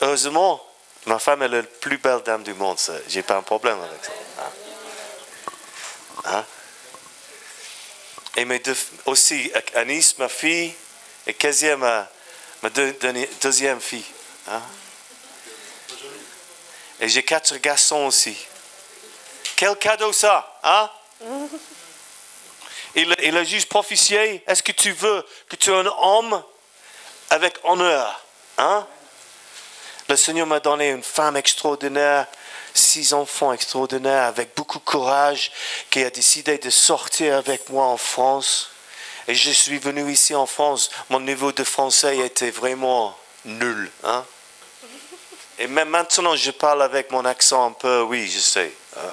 Heureusement, ma femme est la plus belle dame du monde. J'ai pas un problème avec ça. Hein? Et aussi, Anis, ma fille, et Kezia, ma deuxième fille. Hein? Et j'ai 4 garçons aussi. Quel cadeau ça, hein? Et le juge prophétié, est-ce que tu veux que tu es un homme avec honneur, hein? Le Seigneur m'a donné une femme extraordinaire, 6 enfants extraordinaires, avec beaucoup de courage, qui a décidé de sortir avec moi en France. Et je suis venu ici en France. Mon niveau de français était vraiment nul, hein? Et même maintenant, je parle avec mon accent un peu, oui, je sais. Hein?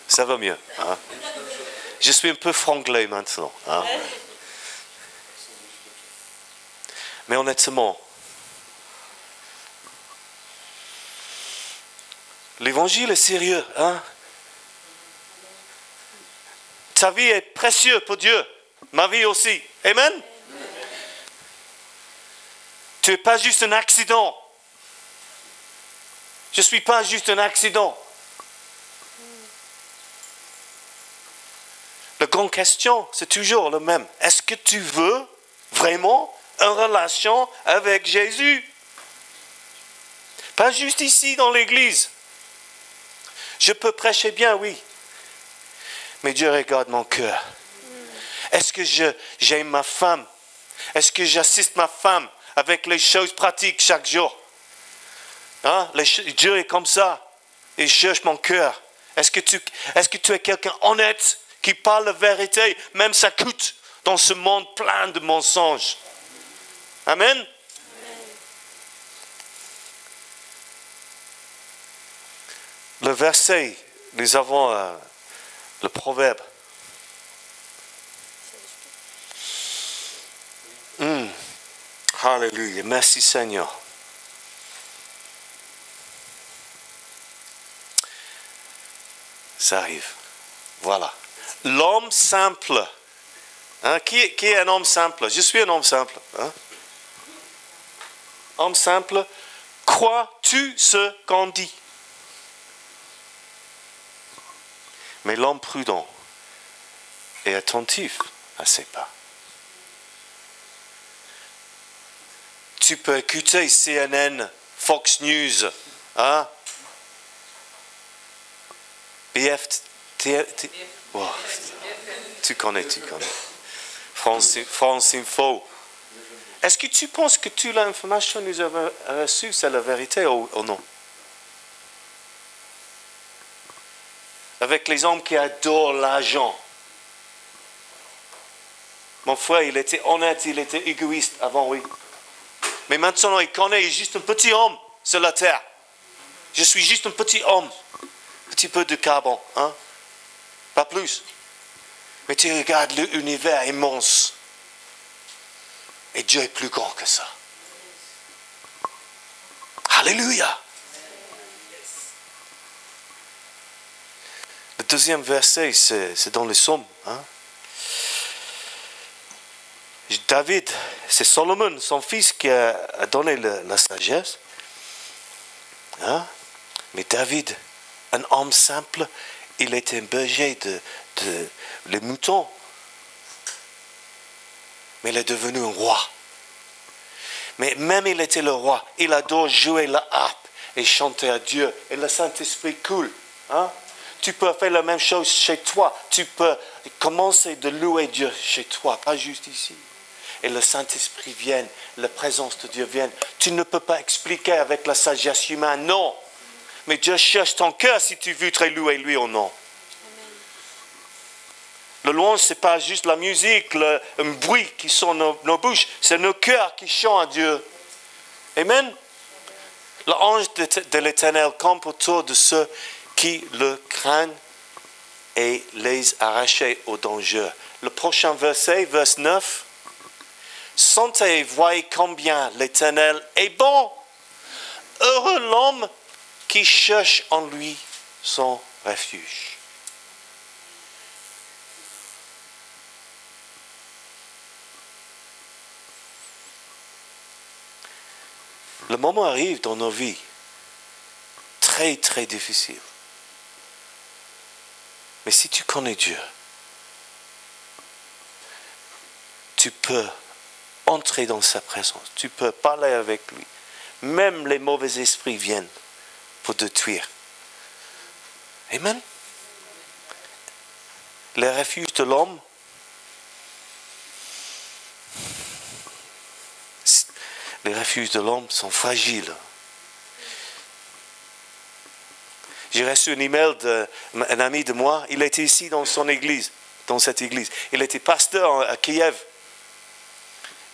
Ça va mieux. Hein? Je suis un peu franglais maintenant. Hein? Mais honnêtement, l'évangile est sérieux. Hein? Ta vie est précieuse pour Dieu. Ma vie aussi. Amen? Tu n'es pas juste un accident. Je ne suis pas juste un accident. La grande question, c'est toujours le même. Est-ce que tu veux vraiment une relation avec Jésus? Pas juste ici dans l'église. Je peux prêcher bien, oui. Mais Dieu regarde mon cœur. Est-ce que j'aime ma femme? Est-ce que j'assiste ma femme avec les choses pratiques chaque jour? Hein? Dieu est comme ça. Il cherche mon cœur. Est-ce que tu es quelqu'un honnête qui parle la vérité, même ça coûte dans ce monde plein de mensonges? Amen? Le verset, nous avons le proverbe. Alléluia, merci Seigneur. Ça arrive. Voilà. L'homme simple. Hein? Qui est un homme simple? Je suis un homme simple. Hein? Homme simple, crois-tu ce qu'on dit? Mais l'homme prudent est attentif à ses pas. Tu peux écouter CNN, Fox News, hein? Oh, tu connais. France Info. Est-ce que tu penses que toute l'information que nous avons reçue, c'est la vérité ou non? Avec les hommes qui adorent l'argent. Mon frère, il était honnête, il était égoïste avant, oui. Mais maintenant, il connaît, il est juste un petit homme sur la terre. Je suis juste un petit homme. Petit peu de carbone, hein? Pas plus. Mais tu regardes l'univers immense. Et Dieu est plus grand que ça. Alléluia. Le deuxième verset, c'est dans les Psaumes. Hein? David, c'est Salomon, son fils, qui a donné la sagesse. Hein? Mais David, un homme simple, il était un berger de les moutons. Mais il est devenu un roi. Mais même il était le roi, il adore jouer la harpe et chanter à Dieu. Et le Saint-Esprit coule. Hein? Tu peux faire la même chose chez toi. Tu peux commencer de louer Dieu chez toi, pas juste ici. Et le Saint-Esprit vient, la présence de Dieu vient. Tu ne peux pas expliquer avec la sagesse humaine, non. Mais Dieu cherche ton cœur si tu veux te louer lui ou non. Le louange, ce n'est pas juste la musique, un bruit qui sort nos bouches. C'est nos cœurs qui chantent à Dieu. Amen. L'ange de l'Éternel campe autour de ceux qui le craignent et les arracher au danger. Le prochain verset, verset 9. Sentez et voyez combien l'Éternel est bon. Heureux l'homme qui cherche en lui son refuge. Le moment arrive dans nos vies, très très difficile. Mais si tu connais Dieu, tu peux entrer dans sa présence, tu peux parler avec lui. Même les mauvais esprits viennent pour te tuer. Amen. Les refuges de l'homme, sont fragiles. J'ai reçu un email d'un ami de moi. Il était ici dans son église, dans cette église. Il était pasteur à Kiev.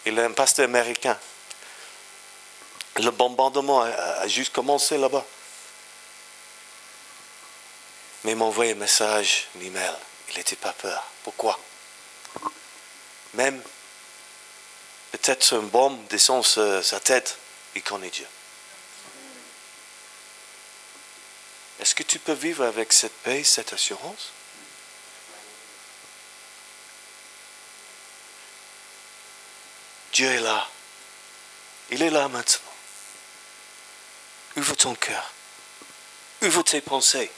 Il est un pasteur américain. Le bombardement a juste commencé là-bas. Mais il m'a envoyé un message, un email. Il n'était pas peur. Pourquoi? Même, peut-être une bombe descend sur sa tête, il connaît Dieu. Est-ce que tu peux vivre avec cette paix, cette assurance? Dieu est là. Il est là maintenant. Ouvre ton cœur. Ouvre tes pensées.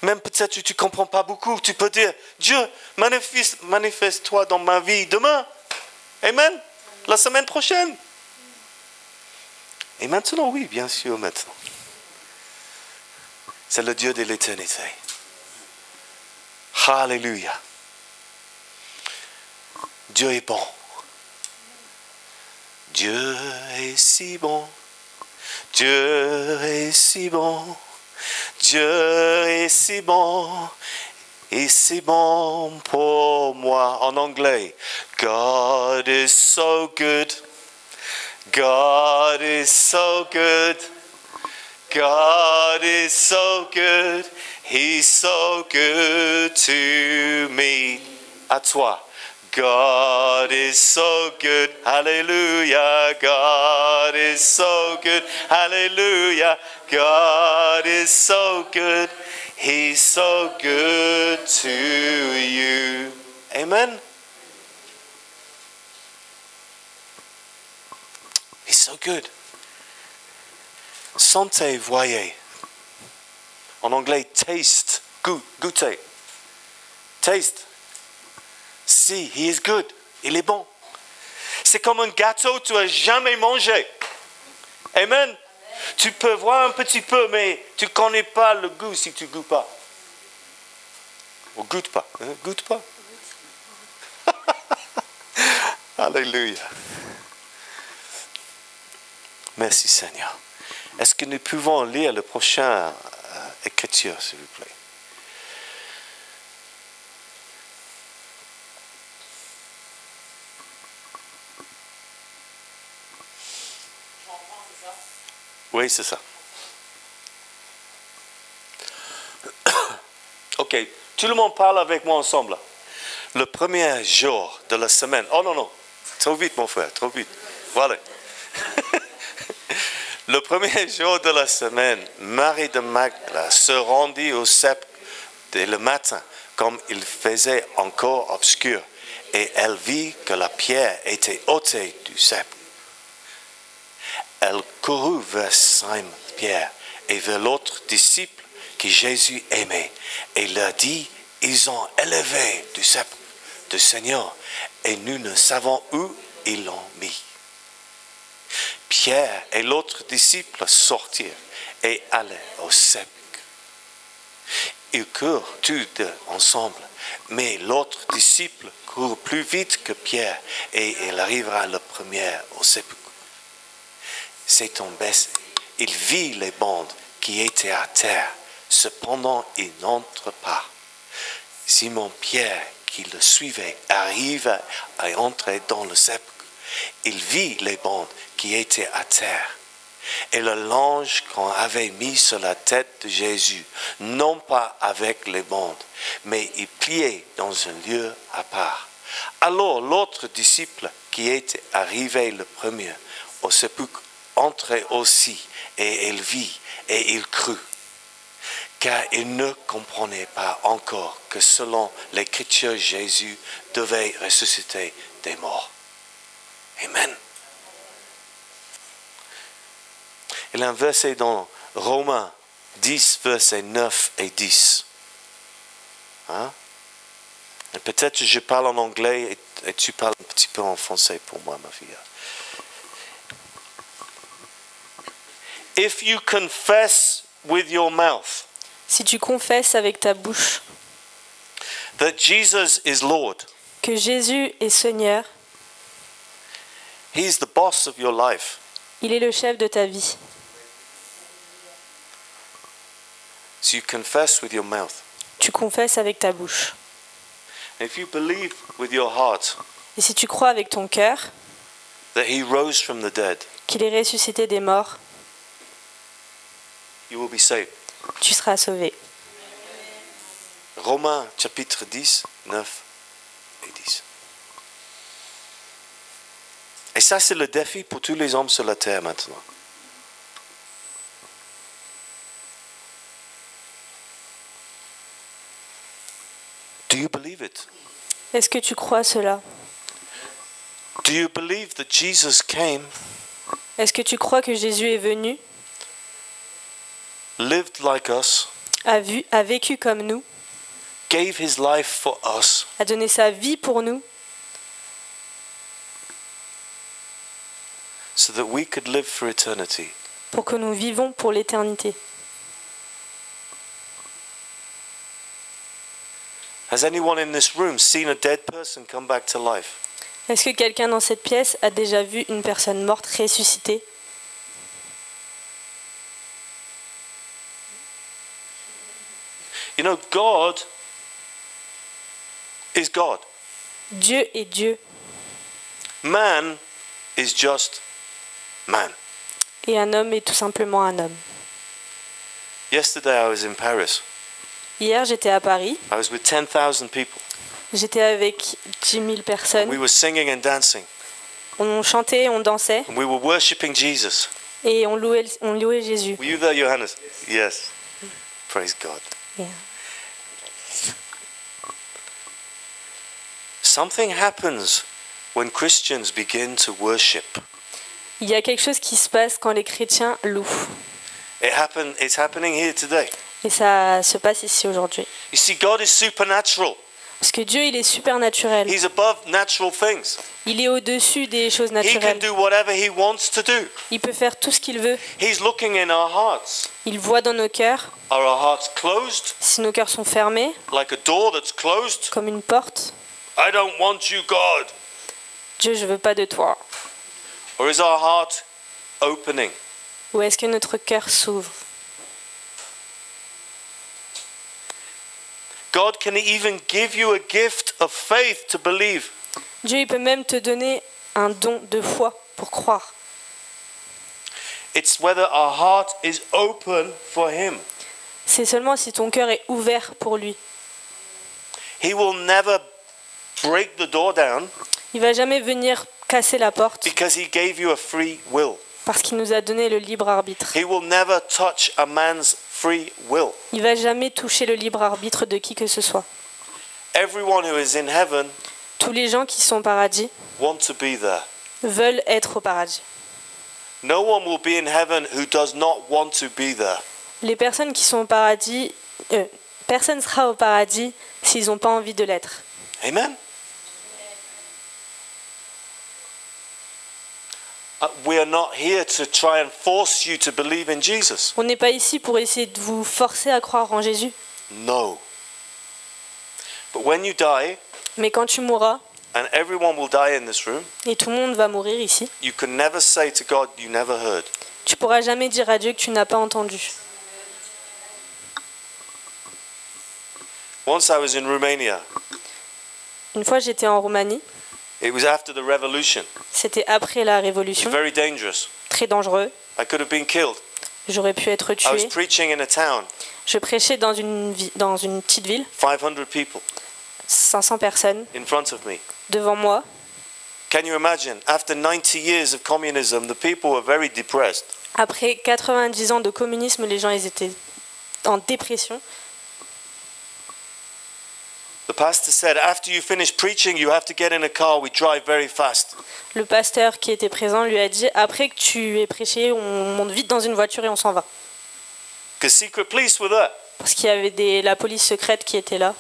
Même peut-être que tu ne comprends pas beaucoup, tu peux dire, Dieu, manifeste-toi dans ma vie demain. Amen. La semaine prochaine. Et maintenant, oui, bien sûr, maintenant. C'est le Dieu de l'éternité. Alléluia. Dieu est bon. Dieu est si bon. Dieu est si bon. Dieu est si bon. Et si bon pour moi. En anglais. God is so good. God is so good. God is so good. He's so good to me. À toi. God is so good. Hallelujah. God is so good. Hallelujah. God is so good. He's so good to you. Amen. He's so good. Sentez, voyez. En anglais, taste. Goûtez. Taste. See, he is good. Il est bon. C'est comme un gâteau que tu n'as jamais mangé. Amen. Tu peux voir un petit peu, mais tu ne connais pas le goût si tu ne goûtes pas. Ou goûte pas. Hein? Goûte pas. Alléluia. Merci Seigneur. Est-ce que nous pouvons lire le prochain écriture, s'il vous plaît? Oui, c'est ça. Ok, tout le monde parle avec moi ensemble. Le premier jour de la semaine. Oh non, trop vite mon frère, trop vite. Voilà. Le premier jour de la semaine, Marie de Magdala se rendit au sépulcre dès le matin, comme il faisait encore obscur, et elle vit que la pierre était ôtée du sépulcre. Elle courut vers Simon-Pierre et vers l'autre disciple que Jésus aimait, et leur dit, ils ont élevé du sépulcre du Seigneur, et nous ne savons où ils l'ont mis. Pierre et l'autre disciple sortirent et allèrent au sépulcre. Ils courent tous deux ensemble, mais l'autre disciple court plus vite que Pierre et il arrivera le premier au sépulcre. S'étant baissé, il vit les bandes qui étaient à terre, cependant il n'entre pas. Simon-Pierre, qui le suivait, arriva à entrer dans le sépulcre. Il vit les bandes qui étaient à terre, et le linge qu'on avait mis sur la tête de Jésus, non pas avec les bandes, mais il pliait dans un lieu à part. Alors l'autre disciple qui était arrivé le premier au sépulcre entrait aussi, et il vit, et il crut, car il ne comprenait pas encore que selon l'Écriture, Jésus devait ressusciter des morts. Amen. Il y a un verset dans Romains 10, versets 9 et 10. Hein? Et peut-être que je parle en anglais et tu parles un petit peu en français pour moi, ma fille. If you confess with your mouth Si tu confesses avec ta bouche that Jesus is Lord, que Jésus est Seigneur, He's the boss of your life. il est le chef de ta vie. So you confess with your mouth. Tu confesses avec ta bouche. And if you believe with your heart Et si tu crois avec ton cœur that He rose from the dead, qu'il est ressuscité des morts, you will be saved. tu seras sauvé. Romains chapitre 10, 9 et 10. Et ça, c'est le défi pour tous les hommes sur la terre maintenant. Do you believe it? Est-ce que tu crois cela? Do you believe that Jesus came, Est-ce que tu crois que Jésus est venu, lived like us, a vécu comme nous, gave His life for us, a donné sa vie pour nous, so that we could live for eternity? pour que nous vivons pour l'éternité? Has anyone in this room seen a dead person come back to life? Est-ce que quelqu'un dans cette pièce a déjà vu une personne morte ressusciter? You know, God is God. Dieu est Dieu Man is just man. et un homme est tout simplement un homme. Yesterday I was in Paris. Hier, j'étais à Paris. I was with 10,000 people. J'étais avec 10 000 personnes. We were singing and dancing. On chantait, on dansait And we were worshiping Jesus. et on louait Jésus. Were you there, Johannes? Yes. Praise God. Yeah. Something happens when Christians begin to worship. Il y a quelque chose qui se passe quand les chrétiens louent. It's happening here today. Et ça se passe ici aujourd'hui. You see, God is supernatural. Parce que Dieu, il est supernaturel. He's above natural things. Il est au-dessus des choses He can naturelles. do whatever He wants to do. Il peut faire tout ce qu'il veut. He's looking in our hearts. Il voit dans nos cœurs. Are our hearts closed? Si nos cœurs sont fermés, Like a door that's closed? comme une porte, I don't want you, God. Dieu, je veux pas de toi. Or is our heart opening? Ou est-ce que notre cœur s'ouvre? God can even give you a gift of faith to believe. Dieu, il peut même te donner un don de foi pour croire. It's whether our heart is open for Him. C'est seulement si ton cœur est ouvert pour lui. He will never break the door down Il va jamais venir casser la porte because He gave you a free will. parce qu'il nous a donné le libre arbitre. He will never touch a man's free will. Il va jamais toucher le libre arbitre de qui que ce soit. Everyone who is in heaven Tous les gens qui sont au paradis want to be there. veulent être au paradis. No one will be in heaven who does not want to be there. Les personnes qui sont au paradis, personne ne sera au paradis s'ils n'ont pas envie de l'être. Amen. We are not here to try and force you to believe in Jesus. On n'est pas ici pour essayer de vous forcer à croire en Jésus. No. But when you die, Mais quand tu mourras, and everyone will die in this room, et tout le monde va mourir ici, you can never say to God you never heard. tu pourras jamais dire à Dieu que tu n'as pas entendu. Once I was in Romania. Une fois, j'étais en Roumanie. It was after the revolution. C'était après la It's Révolution. very dangerous. Très dangereux. I could have been killed. J'aurais pu être I was tué. preaching in a town, Je prêchais dans une petite ville, 500 people 500 personnes in front of me. devant moi. Can you imagine? After 90 years of communism, the people were very depressed. Après 90 ans de communisme, les gens ils étaient en dépression. The pastor said, after you finish preaching, you have to get in a car. We drive very fast. Le pasteur qui était présent lui a dit « Après que tu aies prêché, on monte vite dans une voiture et on s'en va. Because secret police were there. » Parce qu'il y avait la police secrète qui était là.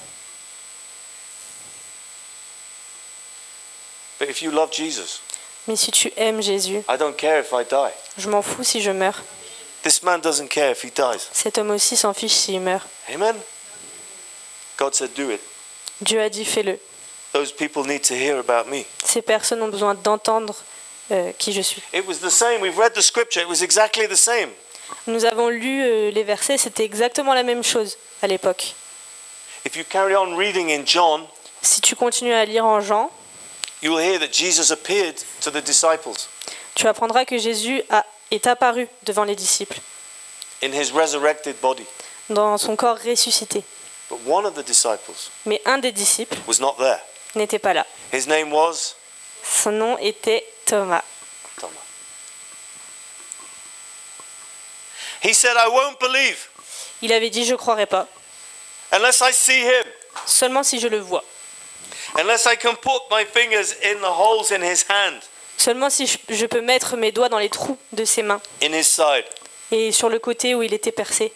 But if you love Jesus, Mais si tu aimes Jésus, I don't care if I die. je m'en fous si je meurs. This man doesn't care if he dies. Cet homme aussi s'en fiche s'il meurt. Amen? God said, do it. Dieu a dit fais-le. Those people need to hear about me. Ces personnes ont besoin d'entendre qui je suis. It was the same. We've read the scripture. It was exactly the same. Nous avons lu les versets, c'était exactement la même chose à l'époque. If you carry on reading in John, Si tu continues à lire en Jean, you will hear that Jesus appeared to the disciples tu apprendras que Jésus est apparu devant les disciples, in his resurrected body. dans son corps ressuscité. But one of the disciples Mais un des disciples was not there. n'était pas là. His name was Son nom était Thomas. Thomas. He said, I won't believe Il avait dit « Je ne croirai pas, unless I see him, seulement si je le vois, unless I can put my fingers in the holes in his hand, seulement si je peux mettre mes doigts dans les trous de ses mains in his side. et sur le côté où il était percé.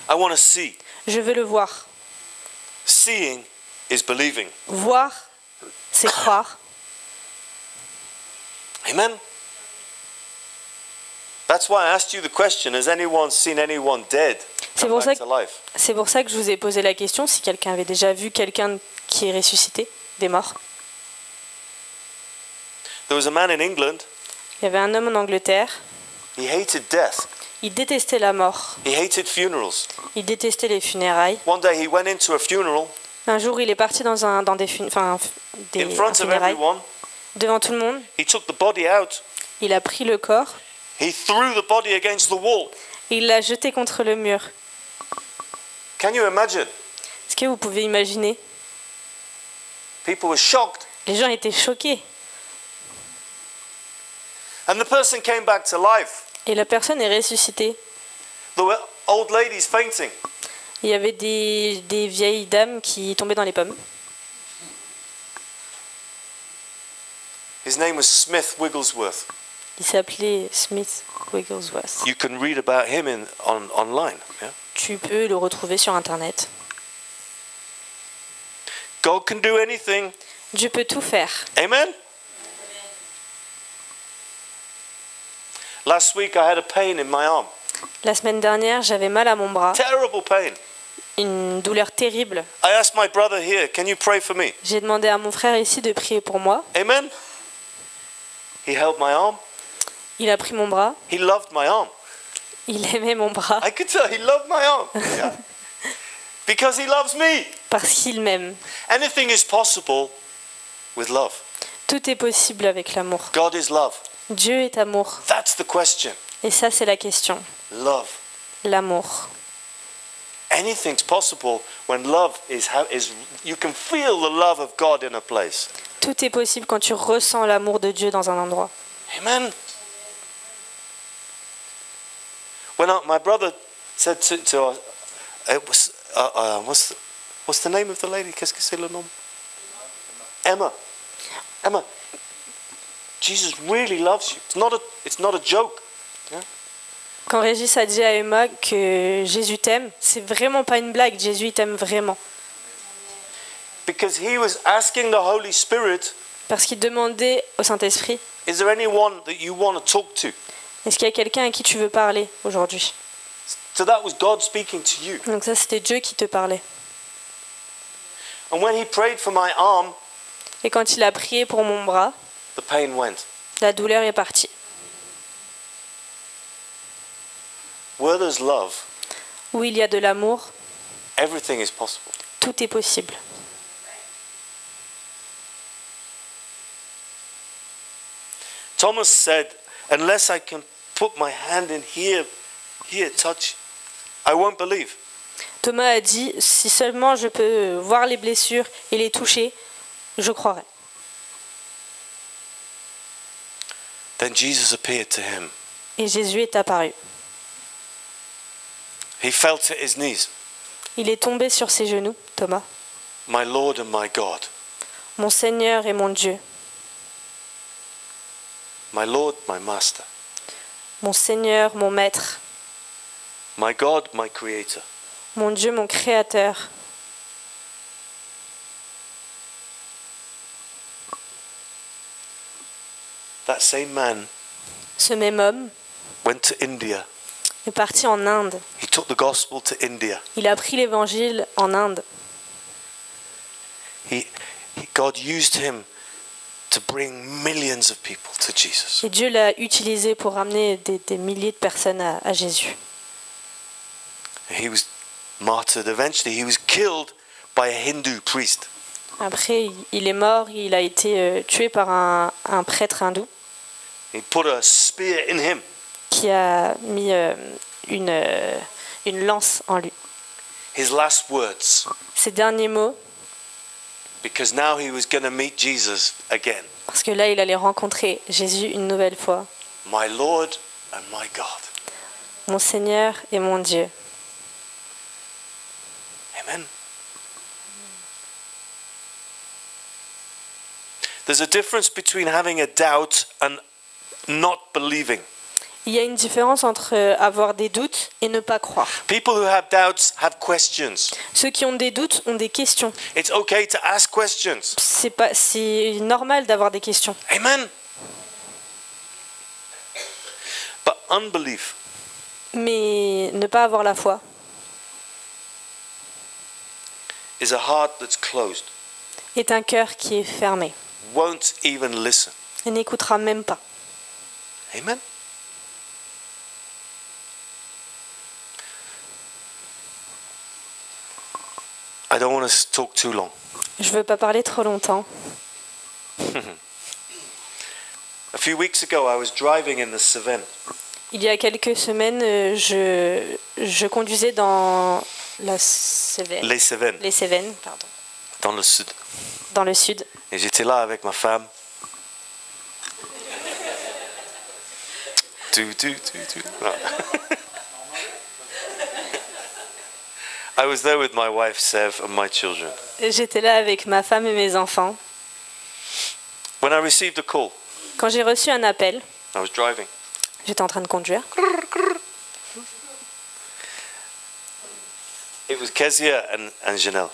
I want to see. Je veux le voir. Seeing is believing. Voir, c'est croire. Amen? That's why I asked you the question, has anyone seen anyone dead C'est come pour back ça to life? C'est pour ça que je vous ai posé la question si quelqu'un avait déjà vu quelqu'un qui est ressuscité des morts. There was a man in England, Il y avait un homme en Angleterre, he hated death. il détestait la mort, He hated funerals. il détestait les funérailles. One day he went into a funeral Un jour, il est parti dans des in front of funérailles everyone. devant tout le monde. He took the body out. Il a pris le corps He threw the body against the wall. et il l'a jeté contre le mur. Can you imagine? Est-ce que vous pouvez imaginer? People were shocked. Les gens étaient choqués. And the person came back to life. Et la personne est ressuscitée. There were old ladies fainting. Il y avait des vieilles dames qui tombaient dans les pommes. His name was Smith Wigglesworth. Il s'appelait Smith Wigglesworth. You can read about him online. Yeah? Tu peux le retrouver sur Internet. God can do anything. Dieu peut tout faire. Amen? Last week I had a pain in my arm. La semaine dernière, j'avais mal à mon bras, Terrible pain. une douleur terrible. I asked my brother here, can you pray for me? J'ai demandé à mon frère ici de prier pour moi. Amen? He held my arm. Il a pris mon bras. He loved my arm. Il aimait mon bras I could tell he loved my arm. Yeah. Because he loves me. parce qu'il m'aime. Anything is possible with love. Tout est possible avec l'amour. God is love. Dieu est amour. That's the question. Et ça, c'est la question. Love. L'amour. Anything's possible when love is you can feel the love of God in a place. Tout est possible quand tu ressens l'amour de Dieu dans un endroit. Amen. When my brother said to us, it was, what's the name of the lady? Qu'est-ce que c'est le nom? Emma. Emma. Jesus really loves you. It's not a joke. Yeah? Quand Régis a dit à Emma que Jésus t'aime, c'est vraiment pas une blague. Jésus il t'aime vraiment. Because he was asking the Holy Spirit, Parce qu'il demandait au Saint-Esprit, is there anyone that you want to talk to? est-ce qu'il y a quelqu'un à qui tu veux parler aujourd'hui? So that was God speaking to you. Donc ça, c'était Dieu qui te parlait. And when he prayed for my arm, Et quand il a prié pour mon bras, the pain went. la douleur est partie. Where there's love, Où il y a de l'amour, everything is possible. tout est possible. Thomas said, unless I can put my hand in here, touch, I won't believe. Thomas a dit, si seulement je peux voir les blessures et les toucher, je croirai. Then Jesus appeared to him. Et Jésus est apparu. He fell to his knees. Il est tombé sur ses genoux, Thomas. my Lord and my God. mon Seigneur et mon Dieu, My Lord, my Master. mon Seigneur, mon Maître, My God, my Creator. mon Dieu, mon Créateur. That same man Ce même homme went to India. est parti en Inde. He took the gospel to India. Il a pris l'évangile en Inde. God used him to bring millions of people to Jesus. Et Dieu l'a utilisé pour ramener des milliers de personnes à Jésus. He was martyred eventually. He was killed by a Hindu priest. Après, il est mort, il a été tué par un prêtre hindou He put a spear in him. qui a mis une lance en lui. His last words, Ses derniers mots, because now he was going to meet Jesus again. parce que là, il allait rencontrer Jésus une nouvelle fois. My Lord and my God. Mon Seigneur et mon Dieu. Amen. There's a difference between having a doubt and not believing. Il y a une différence entre avoir des doutes et ne pas croire. People who have doubts have questions. Ceux qui ont des doutes ont des questions. It's okay to ask questions. C'est normal d'avoir des questions. Amen. But unbelief Mais ne pas avoir la foi is a heart that's closed, est un cœur qui est fermé won't even listen. et n'écoutera même pas. Amen. I don't want to talk too long. Je ne veux pas parler trop longtemps. A few weeks ago, I was driving in the Cevennes. Il y a quelques semaines, je conduisais dans la Cévennes. Les Cévennes, Les Cévennes, pardon, dans le sud. dans le sud. Et j'étais là avec ma femme. Non. I was there with my wife, Sev, and my children. J'étais là avec ma femme et mes enfants. When I received a call, Quand j'ai reçu un appel, I was driving. j'étais en train de conduire. It was Kezia and Janelle.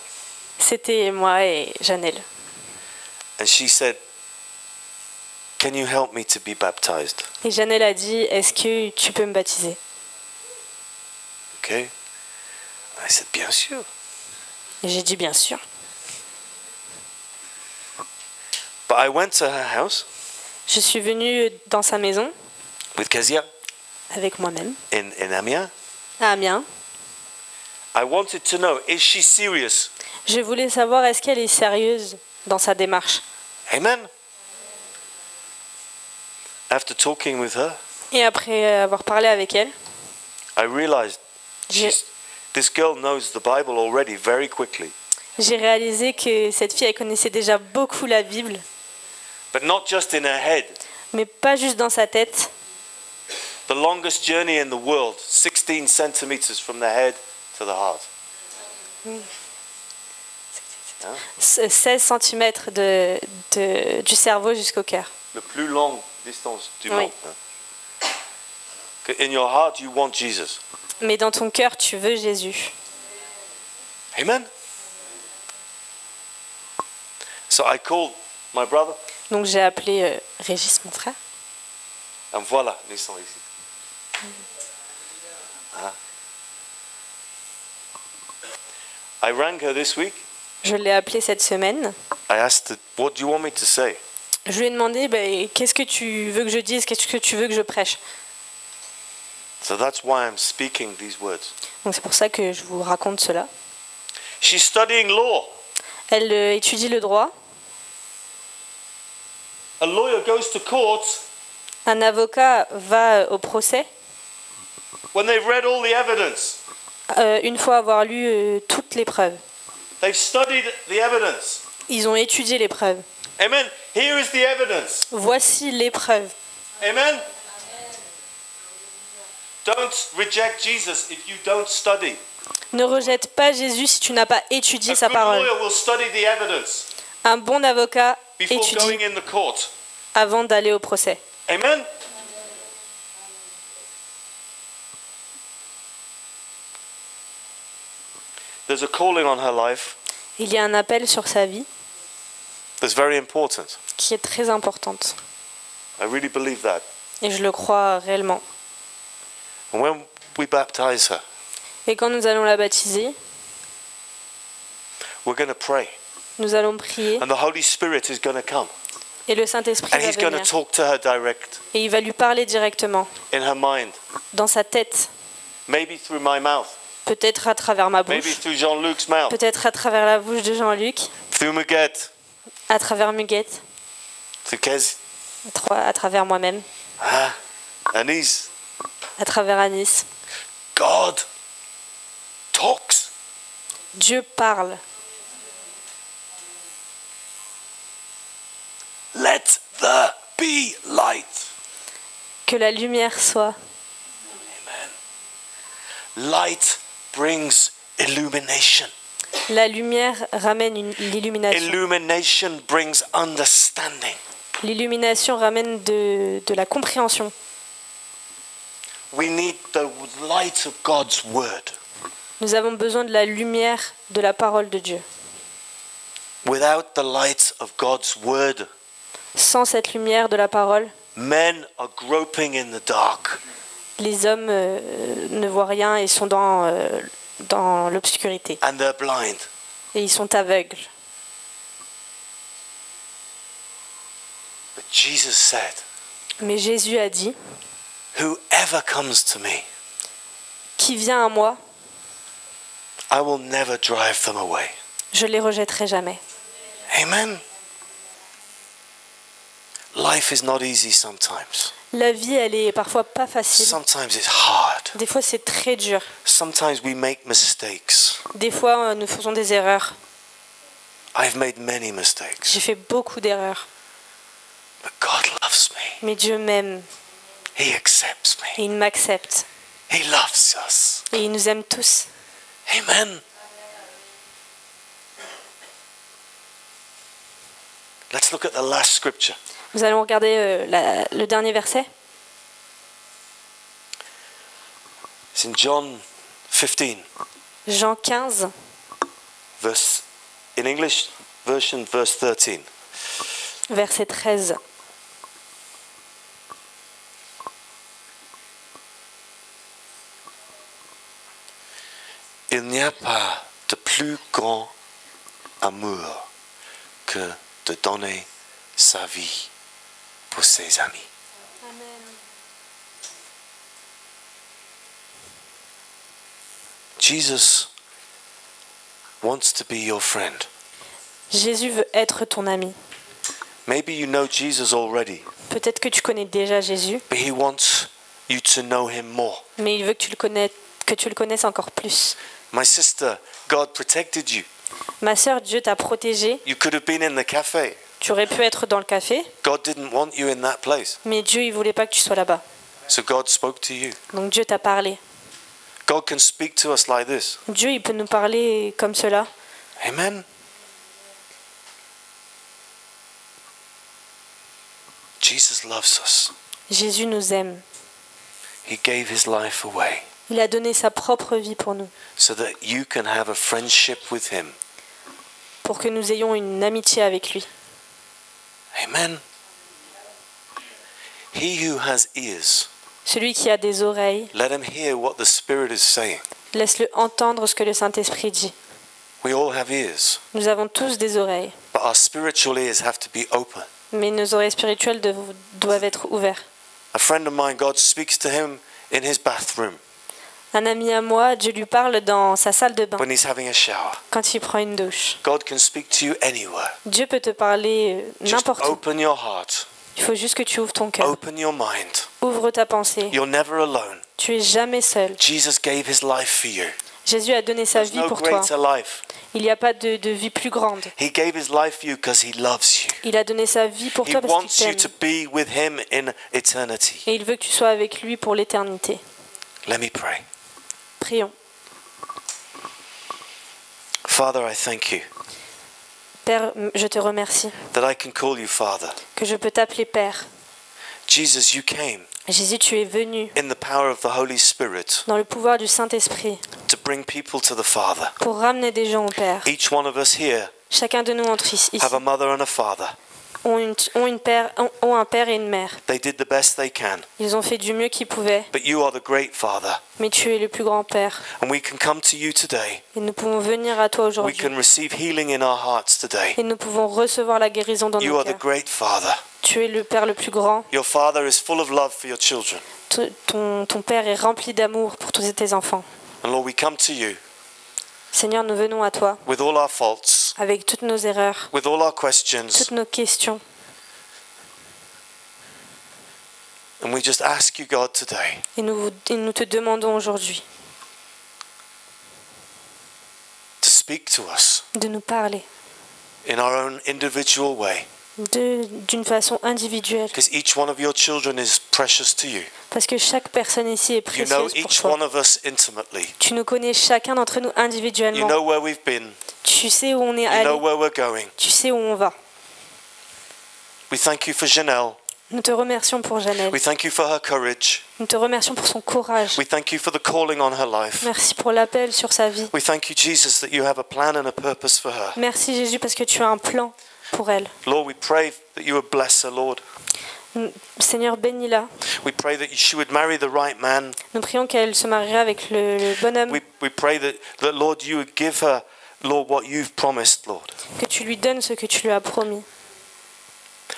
C'était moi et Janelle. And she said, "Can you help me to be baptized?" Et Janelle a dit, est-ce que tu peux me baptiser? Okay. I said, bien sûr. Et j'ai dit, bien sûr. But I went to her house Je suis venue dans sa maison with Kezia avec moi-même, in Amiens. à Amiens. I wanted to know, is she serious? Je voulais savoir, est-ce qu'elle est sérieuse dans sa démarche? Amen. After talking with her, Et après avoir parlé avec elle, I realized this girl knows the Bible already very quickly. j'ai réalisé que cette fille, elle connaissait déjà beaucoup la Bible, But not just in her head. mais pas juste dans sa tête. The longest journey in the world, 16 centimeters from the head to the heart. 16 cm du cerveau jusqu'au cœur. Le plus longue distance du Oui. monde. In your heart, you want Jesus. Mais dans ton cœur, tu veux Jésus. Amen. So I called my brother, Donc j'ai appelé Régis, mon frère. and voilà, ils sont ici. Ah. I rang her this week. Je l'ai appelé cette semaine. I asked her, what do you want me to say? Je lui ai demandé, qu'est-ce que tu veux que je dise, qu'est-ce que tu veux que je prêche. So that's why I'm speaking these words. Donc c'est pour ça que je vous raconte cela. She's studying law. Elle étudie le droit. A lawyer goes to court Un avocat va au procès when they've read all the evidence. une fois avoir lu toutes les preuves. They've studied the evidence. Ils ont étudié les preuves. Amen. Here is the evidence. Voici les preuves. Amen. Don't reject Jesus if you don't study. Ne rejette pas Jésus si tu n'as pas étudié A sa good parole. lawyer will study the evidence Un bon avocat before étudie going in the court. avant d'aller au procès. Amen. There's a calling on her life Il y a un appel sur sa vie that's very important. qui est très importante. I really believe that. Et je le crois réellement. And when we baptize her, Et quand nous allons la baptiser, we're going to pray. nous allons prier And the Holy Spirit is going to come. et le Saint-Esprit And va he's going to venir. talk to her direct Et il va lui parler directement, in her mind. dans sa tête, Maybe through my mouth. peut-être à travers ma Maybe bouche, through Jean-Luc's mouth. peut-être à travers la bouche de Jean-Luc, Through Muguette. à travers Muguette, Through Kez. à travers moi-même, Anis. à travers Anis. God talks. Dieu parle. Let there be light. Que la lumière soit. Light brings illumination. La lumière ramène l'illumination. Illumination brings understanding. L'illumination ramène de la compréhension. We need the light of God's word. Nous avons besoin de la lumière de la parole de Dieu. Without the light of God's word, Sans cette lumière de la parole, men are groping in the dark. les hommes ne voient rien et sont dans l'obscurité. And they're blind. Et ils sont aveugles. But Jesus said, Mais Jésus a dit, whoever comes to me, qui vient à moi, I will never drive them away. je les rejetterai jamais. Amen. Life is not easy sometimes. La vie, elle est parfois pas facile. Sometimes it's hard. Des fois, c'est très dur. Sometimes we make mistakes. Des fois, nous faisons des erreurs. I've made many mistakes. J'ai fait beaucoup d'erreurs. But God loves me. Mais Dieu m'aime He accepts me. et il m'accepte. He loves us. Et il nous aime tous. Amen. Let's look at the last scripture. Nous allons regarder le dernier verset. It's in John 15, Jean 15, verse, in English version, verse 13. verset 13. Il n'y a pas de plus grand amour que de donner sa vie pour ses amis. Jesus wants to be your friend. Jésus veut être ton ami. Maybe you know Jesus already, Peut-être que tu connais déjà Jésus, but he wants you to know him more. mais il veut que tu le connaisses encore plus. My sister, God protected you. Ma sœur, Dieu t'a protégé. You could have been in the cafe. Tu aurais pu être dans le café, God didn't want you in that place. mais Dieu, il voulait pas que tu sois là-bas. So God spoke to you. Donc Dieu t'a parlé. God can speak to us like this. Dieu, il peut nous parler comme cela. Amen. Jesus loves us. Jésus nous aime. He gave his life away Il a donné sa propre vie pour nous, so that you can have a friendship with him. pour que nous ayons une amitié avec lui. Amen. He who has ears, Celui qui a des oreilles, let him hear what the Spirit is saying. laisse-le entendre ce que le Saint-Esprit dit. We all have ears, Nous avons tous des oreilles, but our spiritual ears have to be open. mais nos oreilles spirituelles doivent être ouvertes. A friend of mine, God speaks to him in his bathroom Un ami à moi, Dieu lui parle dans sa salle de bain, when he's having a shower. quand il prend une douche. God can speak to you anywhere. Dieu peut te parler Just n'importe où. open your heart, Il faut juste que tu ouvres ton cœur. open your mind. Ouvre ta pensée. You're never alone. Tu es jamais seul. Jesus gave his life for you. Jésus a donné sa There's vie no pour toi. greater life. Il n'y a pas de vie plus grande. He gave his life for you because he loves you. Il a donné sa vie pour He toi parce wants qu'il you to t'aime. be with him in eternity. Et il veut que tu sois avec lui pour l'éternité. Let me pray. Prions. Father, I thank you Père, je te remercie that I can call you Father. que je peux t'appeler Père. Jesus, you came Jésus, tu es venu in the power of the Holy Spirit dans le pouvoir du Saint-Esprit to bring people to the Father. pour ramener des gens au Père. Each one of us here Chacun de nous entre ici have a mother and a father. ont un père et une mère. They did the best they can, Ils ont fait du mieux qu'ils pouvaient, but you are the great Father. mais tu es le plus grand Père. And we can come to you today. Et nous pouvons venir à toi We aujourd'hui. can receive healing in our hearts today. Et nous pouvons recevoir la guérison dans You nos are the cœurs. great Father. Tu es le Père le plus grand. Your Father is full of love for your children. Ton Père est rempli d'amour pour tous tes enfants. And Lord, we come to you Seigneur, nous venons à toi with all our faults, avec toutes nos erreurs, with all our questions, toutes nos questions. and we just ask you, God, today, Et nous te demandons aujourd'hui to speak to us de nous parler in our own individual way, d'une façon individuelle. because each one of your children is precious to you. Parce que chaque personne ici est You know précieuse pour each toi. one of us intimately. Tu nous connais chacun d'entre nous You individuellement. know where we've been. Tu sais où on est You allé. know where we're going. Tu sais où on va. We thank you for Janelle. Nous te remercions pour Janelle. We thank you for her courage. Nous te remercions pour son courage. We thank you for the calling on her life. Merci pour l'appel sur sa vie. We thank you, Jesus, that you have a plan and a purpose for her. Merci Jésus parce que tu as un plan pour elle. Lord, we pray that you would bless her, Lord. Seigneur, bénis-la. We pray that she would marry the right man. Nous prions qu'elle se mariera avec le bon homme. We pray that, Lord, you would give her, Lord, what you've promised, Lord. Que tu lui donnes ce que tu lui as promis.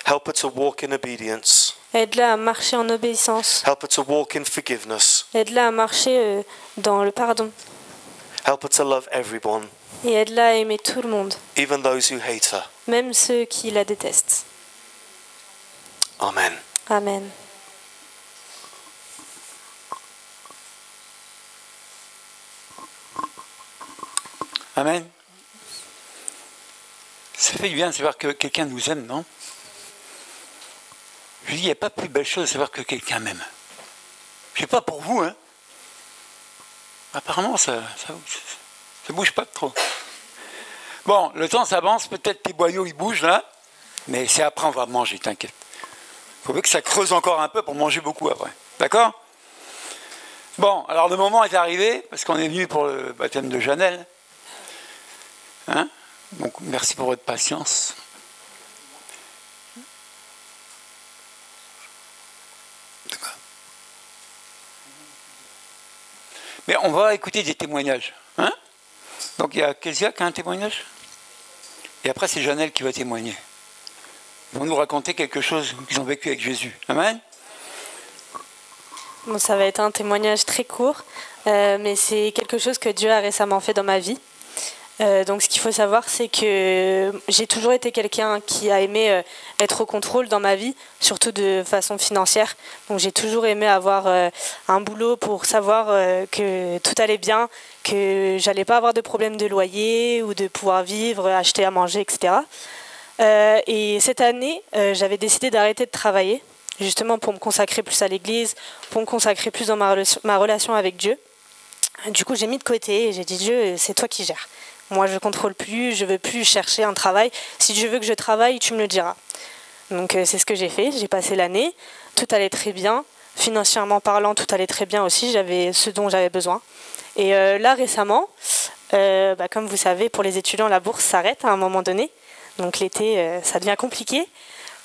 Help her to walk in obedience. Aide-la à marcher en obéissance. Help her to walk in forgiveness. Aide-la à marcher dans le pardon. Help her to love everyone, Et aide-la à aimer tout le monde, even those who hate her. même ceux qui la détestent. Amen. Amen. Amen. Ça fait du bien de savoir que quelqu'un nous aime, non? Je dis, il n'y a pas plus belle chose de savoir que quelqu'un m'aime. Je ne sais pas pour vous, hein. Apparemment, ça bouge pas trop. Bon, le temps s'avance, peut-être tes boyaux ils bougent là, mais c'est après on va manger, t'inquiète. Il faut que ça creuse encore un peu pour manger beaucoup après. D'accord? Bon, alors le moment est arrivé, parce qu'on est venu pour le baptême de Janelle. Hein? Donc, merci pour votre patience. Mais on va écouter des témoignages. Hein? Donc il y a Kezia qui a un témoignage. Et après c'est Janelle qui va témoigner. Ils vont nous raconter quelque chose qu'ils ont vécu avec Jésus. Amen. Bon, ça va être un témoignage très court, mais c'est quelque chose que Dieu a récemment fait dans ma vie. Donc ce qu'il faut savoir, c'est que j'ai toujours été quelqu'un qui a aimé être au contrôle dans ma vie, surtout de façon financière. Donc j'ai toujours aimé avoir un boulot pour savoir que tout allait bien, que j'allais pas avoir de problème de loyer ou de pouvoir vivre, acheter à manger, etc. Et cette année, j'avais décidé d'arrêter de travailler, justement pour me consacrer plus à l'église, pour me consacrer plus dans ma relation avec Dieu. Du coup, j'ai mis de côté et j'ai dit, Dieu, c'est toi qui gères. Moi, je ne contrôle plus, je ne veux plus chercher un travail. Si je veux que je travaille, tu me le diras. Donc, c'est ce que j'ai fait. J'ai passé l'année. Tout allait très bien. Financièrement parlant, tout allait très bien aussi. J'avais ce dont j'avais besoin. Et là, récemment, comme vous savez, pour les étudiants, la bourse s'arrête à un moment donné. Donc, l'été, ça devient compliqué.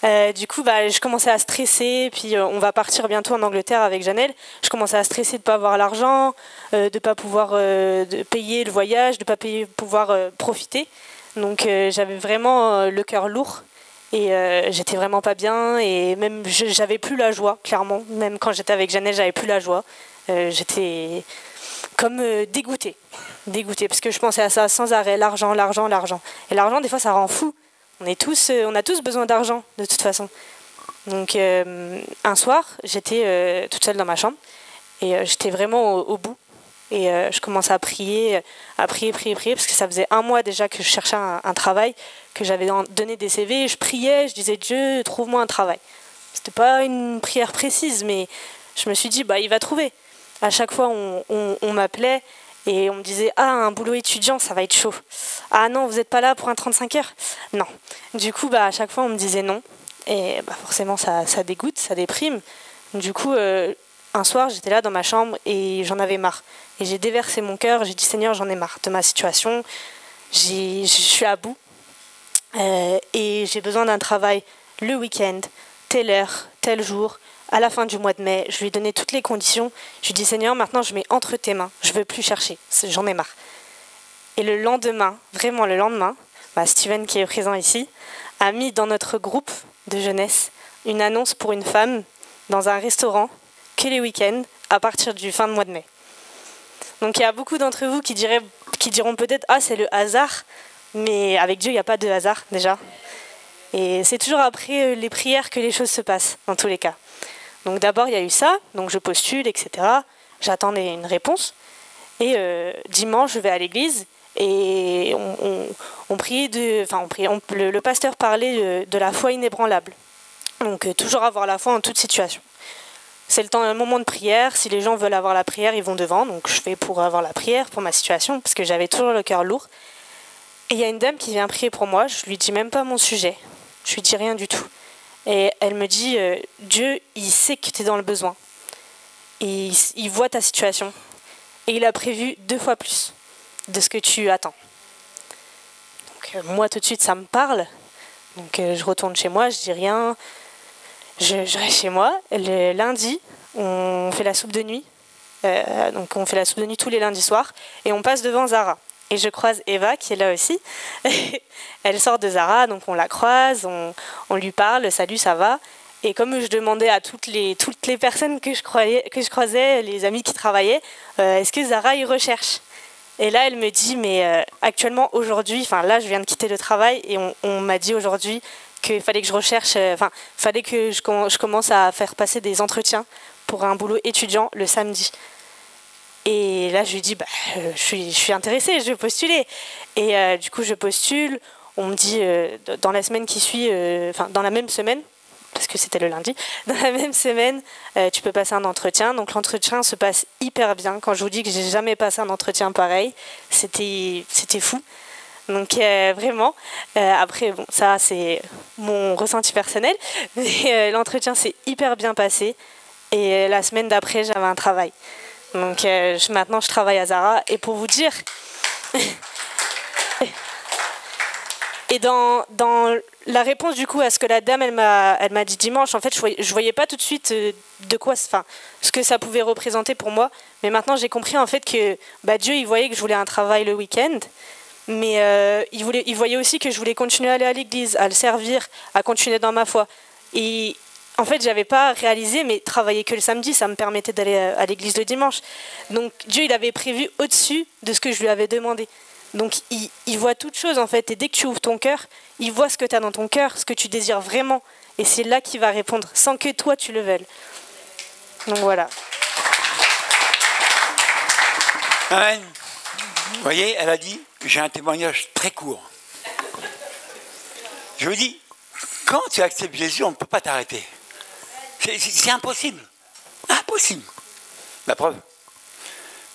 Du coup, je commençais à stresser, puis on va partir bientôt en Angleterre avec Janelle. Je commençais à stresser de ne pas avoir l'argent, de ne pas pouvoir de payer le voyage, de ne pas pouvoir profiter. Donc j'avais vraiment le cœur lourd et j'étais vraiment pas bien et même j'avais plus la joie, clairement. Même quand j'étais avec Janelle, j'avais plus la joie. J'étais comme dégoûtée parce que je pensais à ça sans arrêt, l'argent. Et l'argent, des fois, ça rend fou. On a tous besoin d'argent, de toute façon. Donc, un soir, j'étais toute seule dans ma chambre et j'étais vraiment au bout. Et je commençais à prier, parce que ça faisait 1 mois déjà que je cherchais un travail, que j'avais donné des CV. Et je priais, je disais, Dieu, trouve-moi un travail. C'était pas une prière précise, mais je me suis dit, il va trouver. À chaque fois, on m'appelait Et on me disait, ah, un boulot étudiant, ça va être chaud. Ah non, vous n'êtes pas là pour un 35 heures? Non. Du coup, à chaque fois, on me disait non. Et forcément, ça dégoûte, ça déprime. Du coup, un soir, j'étais là dans ma chambre et j'en avais marre. Et j'ai déversé mon cœur, j'ai dit, Seigneur, j'en ai marre de ma situation. Je suis à bout. Et j'ai besoin d'un travail le week-end, telle heure, tel jour, à la fin du mois de mai. Je lui ai donné toutes les conditions. Je lui ai dit, Seigneur, maintenant je mets entre tes mains. Je ne veux plus chercher. J'en ai marre. Et le lendemain, vraiment le lendemain, Steven, qui est présent ici, a mis dans notre groupe de jeunesse une annonce pour une femme dans un restaurant que les week-ends à partir du fin de mois de mai. Donc il y a beaucoup d'entre vous qui diront peut-être « Ah, c'est le hasard », mais avec Dieu, il n'y a pas de hasard déjà. Et c'est toujours après les prières que les choses se passent, dans tous les cas. Donc d'abord, il y a eu ça, donc je postule, etc. J'attendais une réponse. Et dimanche, je vais à l'église et le pasteur parlait de la foi inébranlable. Donc toujours avoir la foi en toute situation. C'est le moment de prière. Si les gens veulent avoir la prière, ils vont devant. Donc je vais pour avoir la prière pour ma situation, parce que j'avais toujours le cœur lourd. Et il y a une dame qui vient prier pour moi. Je lui dis même pas mon sujet. Je lui dis rien du tout. Et elle me dit, Dieu, il sait que tu es dans le besoin. Et il voit ta situation. Et il a prévu 2 fois plus de ce que tu attends. Donc moi, tout de suite, ça me parle. Donc je retourne chez moi, je dis rien. Je reste chez moi. Le lundi, on fait la soupe de nuit. Donc on fait la soupe de nuit tous les lundis soirs. Et on passe devant Zara. Et je croise Eva, qui est là aussi. Elle sort de Zara, donc on la croise, on lui parle, salut, ça va. Et comme je demandais à toutes les personnes que je croisais, les amis qui travaillaient, est-ce que Zara y recherche? Et là, elle me dit, mais actuellement, aujourd'hui, là, je viens de quitter le travail et on m'a dit aujourd'hui qu'il fallait que je recherche, fallait que je commence à faire passer des entretiens pour un boulot étudiant le samedi. Et là, je lui dis, je suis intéressée, je vais postuler. Et du coup, je postule. On me dit, dans la semaine qui suit, dans la même semaine, parce que c'était le lundi, dans la même semaine, tu peux passer un entretien. Donc l'entretien se passe hyper bien. Quand je vous dis que j'ai jamais passé un entretien pareil, c'était fou. Donc vraiment, après, bon, ça c'est mon ressenti personnel, mais l'entretien s'est hyper bien passé. Et la semaine d'après, j'avais un travail. Donc maintenant, je travaille à Zara. Et pour vous dire... Et dans la réponse du coup à ce que la dame elle m'a dit dimanche, en fait je voyais pas tout de suite ce que ça pouvait représenter pour moi, mais maintenant j'ai compris en fait que Dieu il voyait que je voulais un travail le week-end, mais il voyait aussi que je voulais continuer à aller à l'église, à le servir, à continuer dans ma foi. Et en fait j'avais pas réalisé, mais travailler que le samedi ça me permettait d'aller à l'église le dimanche. Donc Dieu il avait prévu au-dessus de ce que je lui avais demandé. Donc il voit toutes choses en fait, et dès que tu ouvres ton cœur, il voit ce que tu as dans ton cœur, ce que tu désires vraiment, et c'est là qu'il va répondre, sans que toi tu le veuilles. Donc voilà. Amen. Vous voyez, elle a dit, j'ai un témoignage très court. Je vous dis, quand tu acceptes Jésus, on ne peut pas t'arrêter. C'est impossible. Impossible. La preuve.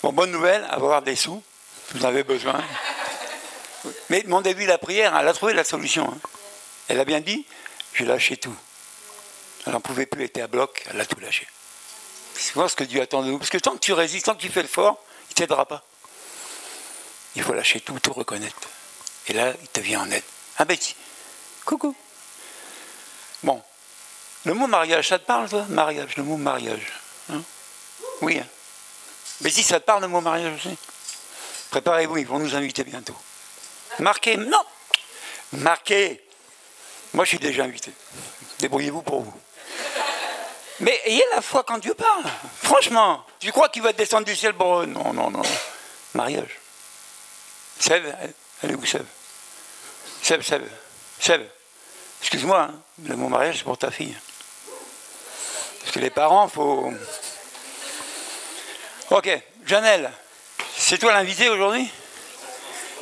Bon, bonne nouvelle, avoir des sous. Vous en avez besoin. Mais demandez-lui la prière, elle a trouvé la solution. Elle a bien dit, j'ai lâché tout. Elle n'en pouvait plus, elle était à bloc, elle a tout lâché. C'est voir ce que Dieu attend de nous. Parce que tant que tu résistes, tant que tu fais le fort, il ne t'aidera pas. Il faut lâcher tout, tout reconnaître. Et là, il te vient en aide. Ah Betty, coucou. Bon, le mot mariage, ça te parle toi? Mariage, le mot mariage. Hein? Oui. Hein? Betty, ça te parle le mot mariage aussi? Préparez-vous, ils vont nous inviter bientôt. Marquez, non. Marquez. Moi, je suis déjà invité. Débrouillez-vous pour vous. Mais ayez la foi quand Dieu parle. Franchement, tu crois qu'il va descendre du ciel pour eux? Non, non, non. Mariage. Sève, allez où Sève? Sève. Excuse-moi, hein, le mot mariage, c'est pour ta fille. Parce que les parents, faut... Ok, Janelle. C'est toi l'invité aujourd'hui?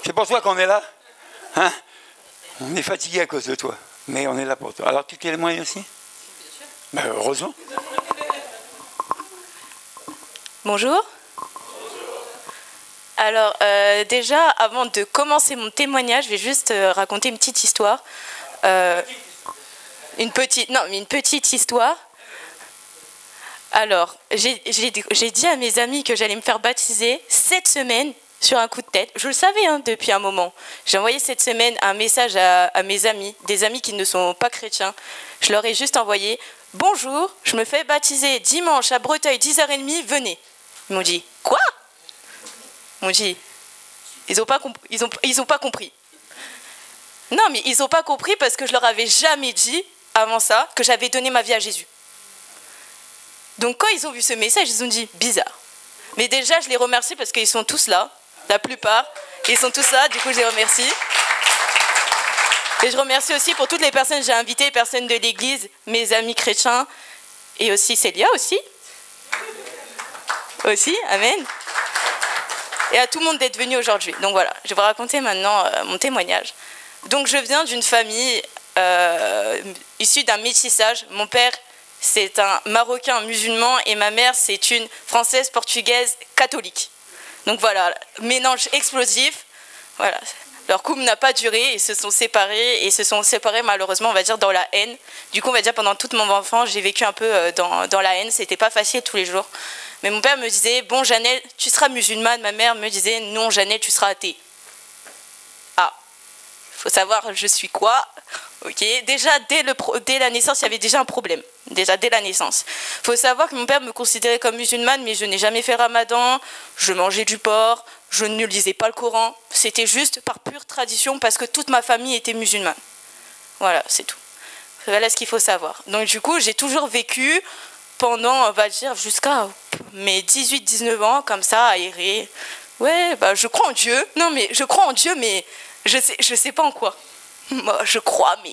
C'est pour toi qu'on est là? Hein? On est fatigué à cause de toi, mais on est là pour toi. Alors tu témoignes aussi? Ben, heureusement. Bonjour. Alors, déjà, avant de commencer mon témoignage, je vais juste raconter une petite histoire. Une petite histoire. Alors, j'ai dit à mes amis que j'allais me faire baptiser cette semaine sur un coup de tête. Je le savais depuis un moment. J'ai envoyé cette semaine un message à mes amis, des amis qui ne sont pas chrétiens. Je leur ai juste envoyé « Bonjour, je me fais baptiser dimanche à Breteuil, 10h30, venez ». Ils m'ont dit « Quoi ?» Ils m'ont dit « Ils ont pas compris. » Non, mais ils n'ont pas compris parce que je leur avais jamais dit, avant ça, que j'avais donné ma vie à Jésus. Donc quand ils ont vu ce message, ils ont dit « Bizarre ». Mais déjà, je les remercie parce qu'ils sont tous là, la plupart. Ils sont tous là, du coup, je les remercie. Et je remercie aussi pour toutes les personnes que j'ai invitées, les personnes de l'église, mes amis chrétiens, et aussi Célia aussi. Aussi, amen. Et à tout le monde d'être venu aujourd'hui. Donc voilà, je vais vous raconter maintenant mon témoignage. Donc je viens d'une famille issue d'un métissage. Mon père, c'est un Marocain musulman et ma mère, c'est une Française portugaise catholique. Donc voilà, mélange explosif. Voilà. Leur couple n'a pas duré, ils se sont séparés, et se sont séparés malheureusement, on va dire, dans la haine. Du coup, on va dire, pendant toute mon enfance, j'ai vécu un peu dans la haine, c'était pas facile tous les jours. Mais mon père me disait, bon, Janelle, tu seras musulmane. Ma mère me disait, non, Janelle, tu seras athée. Ah, faut savoir, je suis quoi? Ok, déjà, dès la naissance, il y avait déjà un problème. Déjà, dès la naissance. Il faut savoir que mon père me considérait comme musulmane, mais je n'ai jamais fait ramadan, je mangeais du porc, je ne lisais pas le Coran. C'était juste par pure tradition, parce que toute ma famille était musulmane. Voilà, c'est tout. Voilà ce qu'il faut savoir. Donc du coup, j'ai toujours vécu pendant, on va dire, jusqu'à mes 18-19 ans, comme ça, à errer. Ouais, bah je crois en Dieu. Non, mais je crois en Dieu, mais je sais pas en quoi. Moi, je crois, mais